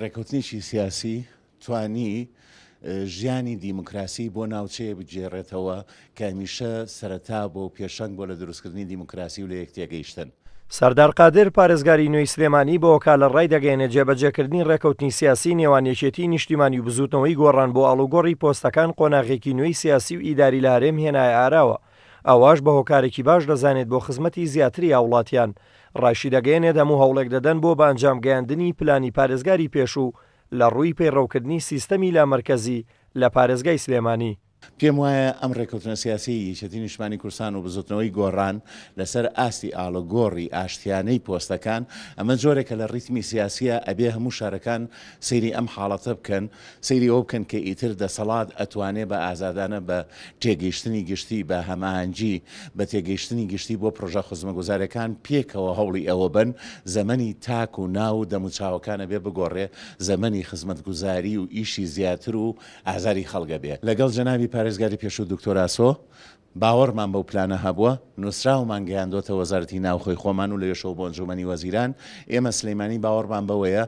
ڕێکەوتنیشی سیاسی توانی ژیانی دیموکراسی بۆ ناوچەیە بگێڕێتەوە کە هەمیشە سەرەتا بۆ پێشەنگ بۆ لە دروستکردنی دیموکراسی و لە یەکتێگەیشتن. سەردار قادر پارێزگاری نوێی سلێمانی بۆ وەکالە ڕای دەگەێنێت جێبەجێکردنی ڕێکەوتنی سیاسی نێوانیەکێتی نیشتیمانی و بزوتنەوەی گۆڕان بۆ ئاڵوگۆڕی پۆستەکان قۆناغێکی نوێی سیاسی و ئیداری لە هەرێم هێنایە ئاراوە. ئەوەش بە هۆکارێکی باش دەزانێت بۆ خزمەتی زیاتری هاوڵاتیان. ڕاشی دەگەێنێت هەموو هەوڵێک دەدەن بۆ بە ئەنجامگەیاندنی پلانی پارێزگاری پێشوو لە ڕووی پەیڕەوکردنی سیستەمی لامەرکەزی لە پارێزگای سلێمانی. پێم وایە ئەم ڕێکەوتنە سیاسی یەکێتی نیشتیمانی کوردستان و بزوتنەوەی گۆڕان لەسەر ئاستی ئاڵۆگۆڕی ئاشتیانەی پۆستەکان ئەمە جۆرێکە لە ڕیتمی سیاسیە ئەبێ هەموو شارەکان سەیری ئەم حاڵەتە بکەن، سەیری ئەو بکەن کە ئیتر دەسەڵات ئەتوانێت بە ئازادانە بە تێگەیشتنی گشتی بە هەماهەنگی بە تێگەیشتنی گشتی بۆ پرۆژە خزمەتگوزاریەکان پێکەوە هەوڵی ئەوە بن زەمەنی تاک و ناو دەموچاوەکانە بێ بگۆڕێ زەمەنی خزمەتگوزاری و ئیشی زیاتر و ئازاری خەڵگە بێ. لەگەڵ جەنابی پارێزگاری پێشوو دکتۆر ئاسۆ باوەڕمان بەو پلانە هەبووە، نووسراومان گەیاندۆتە وەزارەتی ناوخۆی خۆمان و لە یەشەوە بۆ ئەنجومەنی وەزیران. ئێمە سلەیمانی باوەڕمان بەوەیە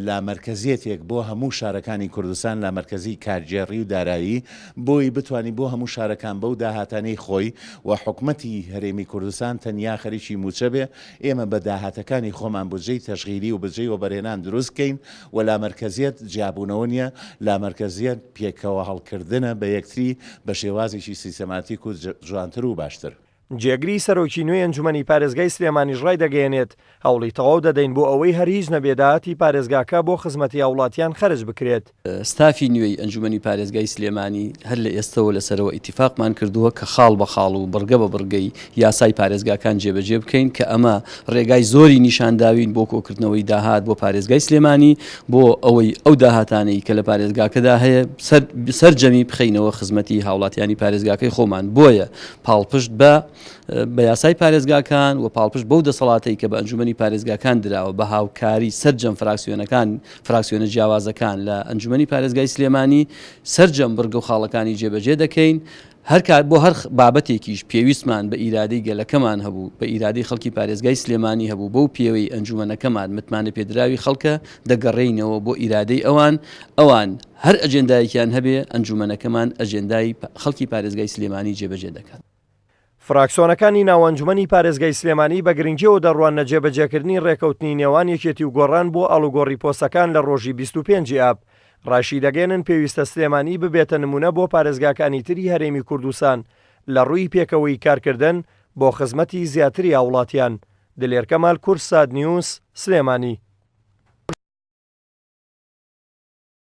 لامەرکەزیەتێک بۆ هەموو شارەکانی کوردستان لامەرکەزی کارگێڕی و دارایی بۆی بتوانانی بۆ هەموو شارەکان بەو داهاتانەی خۆی و حکومەتی هەرێمی کوردستان تەنیا خەریکی موچە بێ. ئێمە بە داهاتەکانی خۆمان بودجەی تەشغیلی و بودجەی وەبەرهێنان دروست بکەین و لامەرکەزیەت جیابوونەوە نیە، لامەرکەزیەت پێکەوە هەڵکردنە بە یەکتری بە شێوازێکی سیستەماتیک و جوانتر و باشتر. جێگری سەرۆکی نوێی ئەنجومەنی پارێزگای سلێمانیش ڕای دەگەێنێت هەوڵی تەواو دەدەین بۆ ئەوەی هەر هیچ نەبێداهاتی پارێزگاکە بۆ خزمەتی هاوڵاتیان خەرج بکرێت. ستافی نوێی ئەنجومەنی پارێزگای سلێمانی هەر لە ئێستەوە لەسەرەوە ئیتیفاقمان کردووە کە خاڵ بە خاڵ و بڕگە بە بڕگەی یاسای پارێزگاکان جێبەجێ بکەین کە ئەمە ڕێگای زۆری نیشانداوین بۆ کۆکردنەوەی داهات بۆ پارێزگای سلێمانی بۆ ئەوەی ئەو داهاتانەی کە لە پارێزگاکەدا هەیە سەرجەمی بخەینەوە خزمەتی هاوڵاتیانی پارێزگاکەی خۆمان. بۆیە پاڵپشت بە یاسای پارێزگاکان و پاڵپشت بەو دەسەڵاتەی کە بە ئەنجومەنی پارێزگاکان درراوە بە هاوکاری سەرجەم فراکسیۆنە جیاوازەکان لە ئەنجومەنی پارێزگای سلێمانی سەرجەم بڕگە و خاڵەکانی جێبەجێ دەکەین. هەر کات بۆ هەر بابەتێکیش پێویستمان بە ئیرادەی گەلەکەمان هەبوو، بە ئیرادەی خەڵکی پارێزگای سلێمانی هەبوو، بەو پێوەی ئەنجومەنەکەمان متمانە پێدراوی خەڵکە دەگەڕێینەوە بۆ ئیرادەی ئەوان هەر ئەجێندایەکیان هەبێ ئەنجومەنەکەمان ئەجێندای خەڵکی پارێزگای سلێمانی جێبەجێ دەکات. فراکسیۆنەکانی ناوەنجومەنی پارێزگای سلێمانی بە گرنگیەوە دەڕوانە جێبەجێکردنی ڕێکەوتنی نێوان یەکێتی و گۆڕان بۆ ئاڵوگۆڕی پۆستەکان لە ڕۆژی 25 ئاب. ڕاشی دەگەێنن پێویستە سلێمانی ببێتە نمونە بۆ پارێزگاکانی تری هەرێمی کوردستان لە ڕووی پێکەوەی کارکردن بۆ خزمەتی زیاتری هاوڵاتیان. دلێر کەمال کورد، ساد نیوز، سلێمانی.